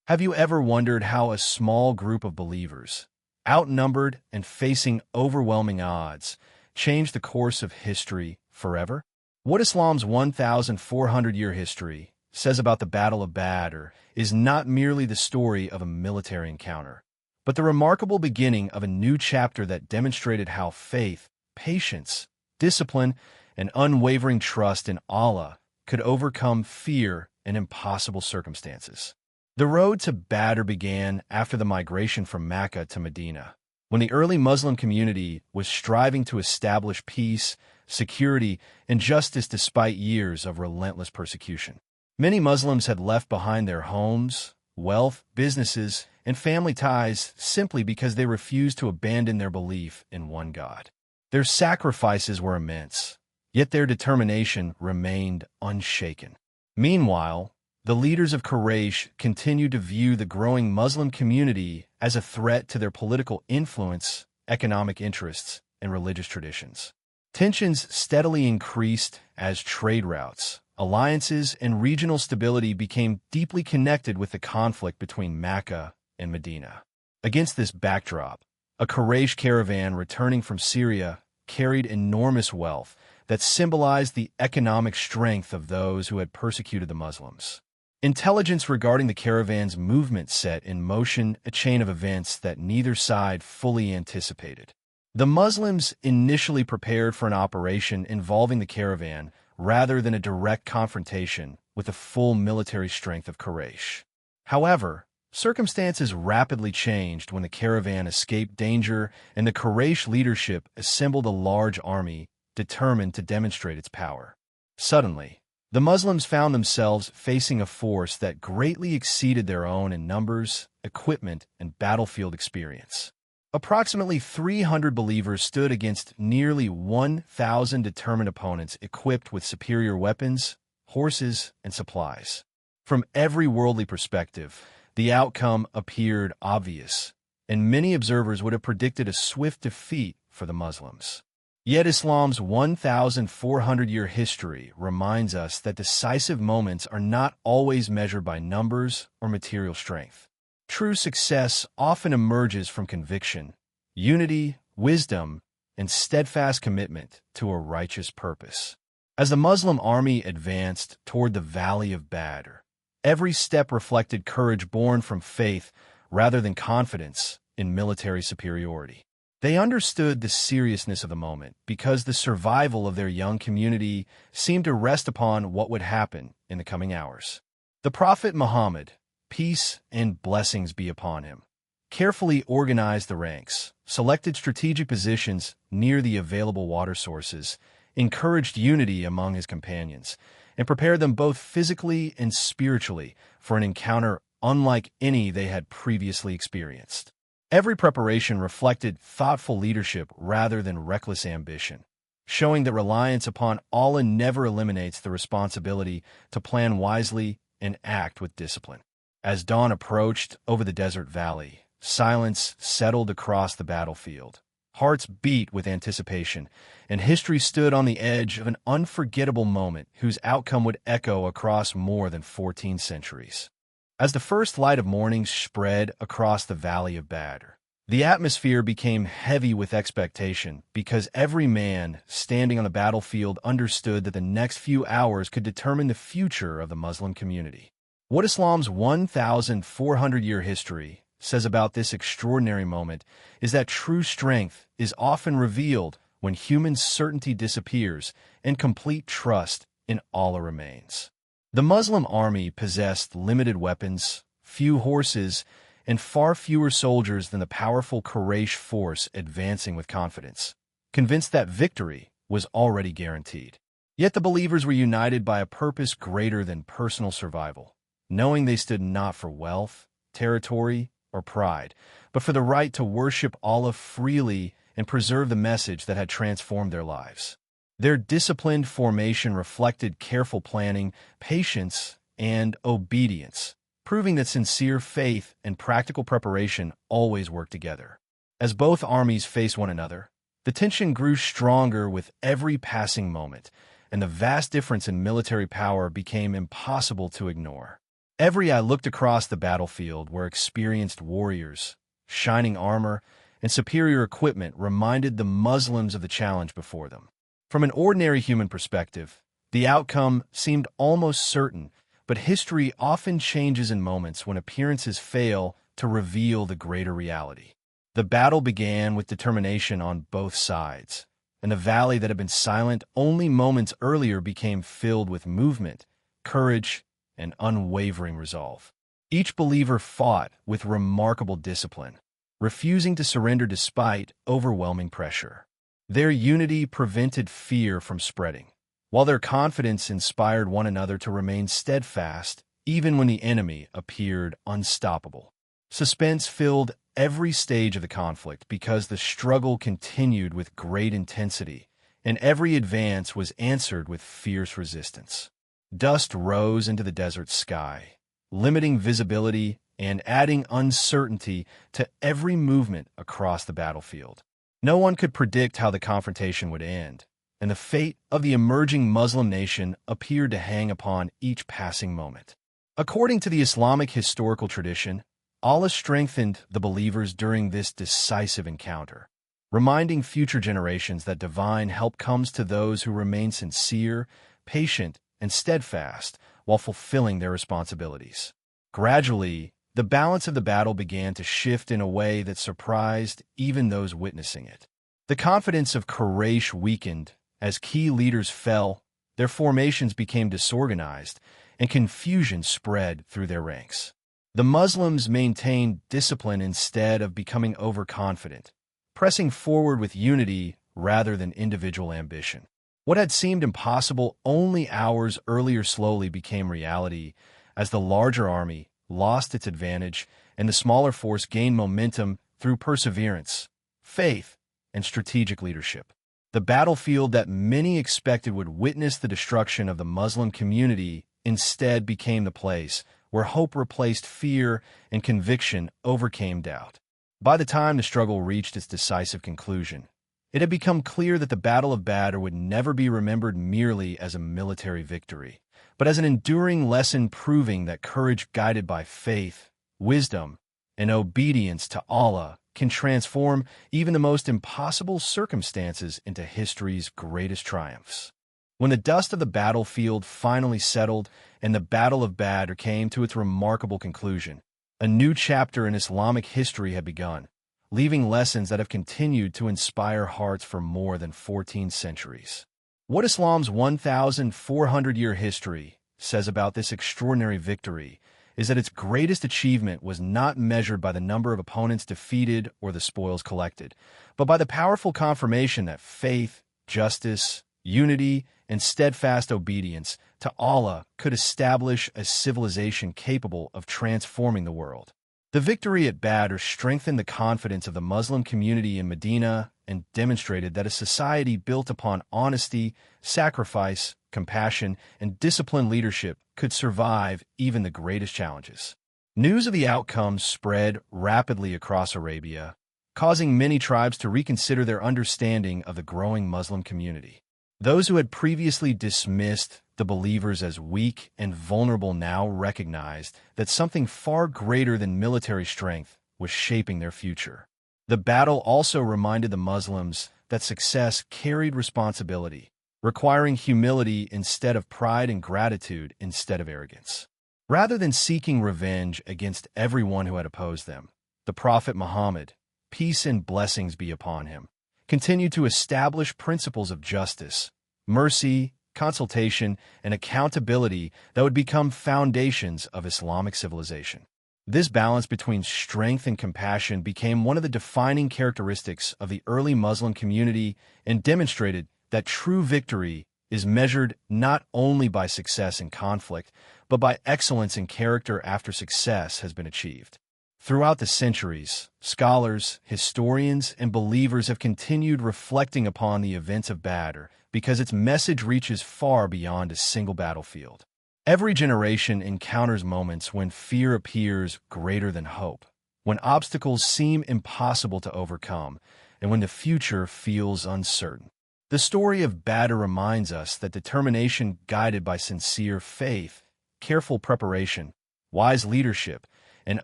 Have you ever wondered how a small group of believers, outnumbered and facing overwhelming odds, changed the course of history forever? What Islam's 1,400-year history says about the Battle of Badr is not merely the story of a military encounter, but the remarkable beginning of a new chapter that demonstrated how faith, patience, discipline, and unwavering trust in Allah could overcome fear and impossible circumstances. The road to Badr began after the migration from Mecca to Medina, when the early Muslim community was striving to establish peace, security, and justice despite years of relentless persecution. Many Muslims had left behind their homes, wealth, businesses, and family ties simply because they refused to abandon their belief in one God. Their sacrifices were immense, yet their determination remained unshaken. Meanwhile, the leaders of Quraysh continued to view the growing Muslim community as a threat to their political influence, economic interests, and religious traditions. Tensions steadily increased as trade routes, alliances, and regional stability became deeply connected with the conflict between Mecca and Medina. Against this backdrop, a Quraysh caravan returning from Syria carried enormous wealth that symbolized the economic strength of those who had persecuted the Muslims. Intelligence regarding the caravan's movement set in motion a chain of events that neither side fully anticipated. The Muslims initially prepared for an operation involving the caravan rather than a direct confrontation with the full military strength of Quraysh. However, circumstances rapidly changed when the caravan escaped danger and the Quraysh leadership assembled a large army determined to demonstrate its power. Suddenly, the Muslims found themselves facing a force that greatly exceeded their own in numbers, equipment, and battlefield experience. Approximately 300 believers stood against nearly 1,000 determined opponents equipped with superior weapons, horses, and supplies. From every worldly perspective, the outcome appeared obvious, and many observers would have predicted a swift defeat for the Muslims. Yet Islam's 1,400-year history reminds us that decisive moments are not always measured by numbers or material strength. True success often emerges from conviction, unity, wisdom, and steadfast commitment to a righteous purpose. As the Muslim army advanced toward the Valley of Badr, every step reflected courage born from faith rather than confidence in military superiority. They understood the seriousness of the moment because the survival of their young community seemed to rest upon what would happen in the coming hours. The Prophet Muhammad, peace and blessings be upon him, carefully organized the ranks, selected strategic positions near the available water sources, encouraged unity among his companions, and prepared them both physically and spiritually for an encounter unlike any they had previously experienced. Every preparation reflected thoughtful leadership rather than reckless ambition, showing that reliance upon Allah never eliminates the responsibility to plan wisely and act with discipline. As dawn approached over the desert valley, silence settled across the battlefield. Hearts beat with anticipation, and history stood on the edge of an unforgettable moment whose outcome would echo across more than 14 centuries. As the first light of morning spread across the Valley of Badr, the atmosphere became heavy with expectation because every man standing on the battlefield understood that the next few hours could determine the future of the Muslim community. What Islam's 1,400-year history says about this extraordinary moment is that true strength is often revealed when human certainty disappears and complete trust in Allah remains. The Muslim army possessed limited weapons, few horses, and far fewer soldiers than the powerful Quraysh force advancing with confidence, convinced that victory was already guaranteed. Yet the believers were united by a purpose greater than personal survival, knowing they stood not for wealth, territory, or pride, but for the right to worship Allah freely and preserve the message that had transformed their lives. Their disciplined formation reflected careful planning, patience, and obedience, proving that sincere faith and practical preparation always work together. As both armies faced one another, the tension grew stronger with every passing moment, and the vast difference in military power became impossible to ignore. Every eye looked across the battlefield where experienced warriors, shining armor, and superior equipment reminded the Muslims of the challenge before them. From an ordinary human perspective, the outcome seemed almost certain, but history often changes in moments when appearances fail to reveal the greater reality. The battle began with determination on both sides, and the valley that had been silent only moments earlier became filled with movement, courage, and unwavering resolve. Each believer fought with remarkable discipline, refusing to surrender despite overwhelming pressure. Their unity prevented fear from spreading, while their confidence inspired one another to remain steadfast even when the enemy appeared unstoppable. Suspense filled every stage of the conflict because the struggle continued with great intensity, and every advance was answered with fierce resistance. Dust rose into the desert sky, limiting visibility and adding uncertainty to every movement across the battlefield. No one could predict how the confrontation would end, and the fate of the emerging Muslim nation appeared to hang upon each passing moment. According to the Islamic historical tradition, Allah strengthened the believers during this decisive encounter, reminding future generations that divine help comes to those who remain sincere, patient, and steadfast while fulfilling their responsibilities. Gradually, the balance of the battle began to shift in a way that surprised even those witnessing it. The confidence of Quraysh weakened as key leaders fell, their formations became disorganized, and confusion spread through their ranks. The Muslims maintained discipline instead of becoming overconfident, pressing forward with unity rather than individual ambition. What had seemed impossible only hours earlier slowly became reality as the larger army lost its advantage and the smaller force gained momentum through perseverance, faith, and strategic leadership. The battlefield that many expected would witness the destruction of the Muslim community instead became the place where hope replaced fear and conviction overcame doubt. By the time the struggle reached its decisive conclusion, it had become clear that the Battle of Badr would never be remembered merely as a military victory, but as an enduring lesson proving that courage guided by faith, wisdom, and obedience to Allah can transform even the most impossible circumstances into history's greatest triumphs. When the dust of the battlefield finally settled and the Battle of Badr came to its remarkable conclusion, a new chapter in Islamic history had begun, leaving lessons that have continued to inspire hearts for more than 14 centuries. What Islam's 1,400-year history says about this extraordinary victory is that its greatest achievement was not measured by the number of opponents defeated or the spoils collected, but by the powerful confirmation that faith, justice, unity, and steadfast obedience to Allah could establish a civilization capable of transforming the world. The victory at Badr strengthened the confidence of the Muslim community in Medina and demonstrated that a society built upon honesty, sacrifice, compassion, and disciplined leadership could survive even the greatest challenges. News of the outcome spread rapidly across Arabia, causing many tribes to reconsider their understanding of the growing Muslim community. Those who had previously dismissed the believers as weak and vulnerable now recognized that something far greater than military strength was shaping their future. The battle also reminded the Muslims that success carried responsibility, requiring humility instead of pride and gratitude instead of arrogance. Rather than seeking revenge against everyone who had opposed them, the Prophet Muhammad, peace and blessings be upon him, continued to establish principles of justice, mercy, consultation, and accountability that would become foundations of Islamic civilization. This balance between strength and compassion became one of the defining characteristics of the early Muslim community and demonstrated that true victory is measured not only by success in conflict, but by excellence in character after success has been achieved. Throughout the centuries, scholars, historians, and believers have continued reflecting upon the events of Badr because its message reaches far beyond a single battlefield. Every generation encounters moments when fear appears greater than hope, when obstacles seem impossible to overcome, and when the future feels uncertain. The story of Badr reminds us that determination guided by sincere faith, careful preparation, Wise leadership and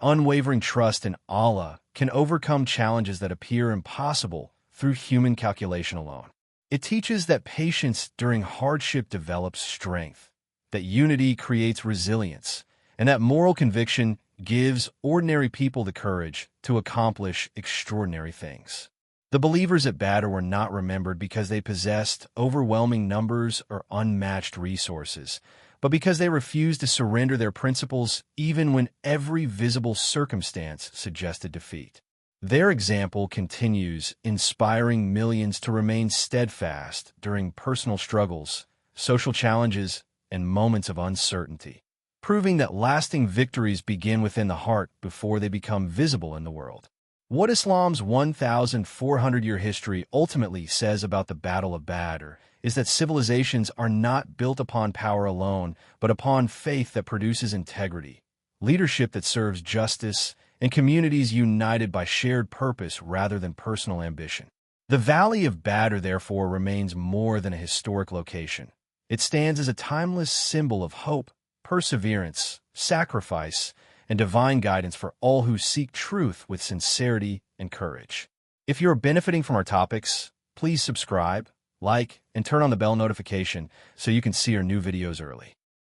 unwavering trust in Allah can overcome challenges that appear impossible through human calculation alone. It teaches that patience during hardship develops strength, that unity creates resilience, and that moral conviction gives ordinary people the courage to accomplish extraordinary things. The believers at Badr were not remembered because they possessed overwhelming numbers or unmatched resources, but because they refused to surrender their principles even when every visible circumstance suggested defeat. Their example continues, inspiring millions to remain steadfast during personal struggles, social challenges, and moments of uncertainty, proving that lasting victories begin within the heart before they become visible in the world. What Islam's 1,400-year history ultimately says about the Battle of Badr is that civilizations are not built upon power alone, but upon faith that produces integrity, leadership that serves justice, and communities united by shared purpose rather than personal ambition. The Valley of Badr, therefore, remains more than a historic location. It stands as a timeless symbol of hope, perseverance, sacrifice, and divine guidance for all who seek truth with sincerity and courage. If you're benefiting from our topics, please subscribe, like, and turn on the bell notification so you can see our new videos early.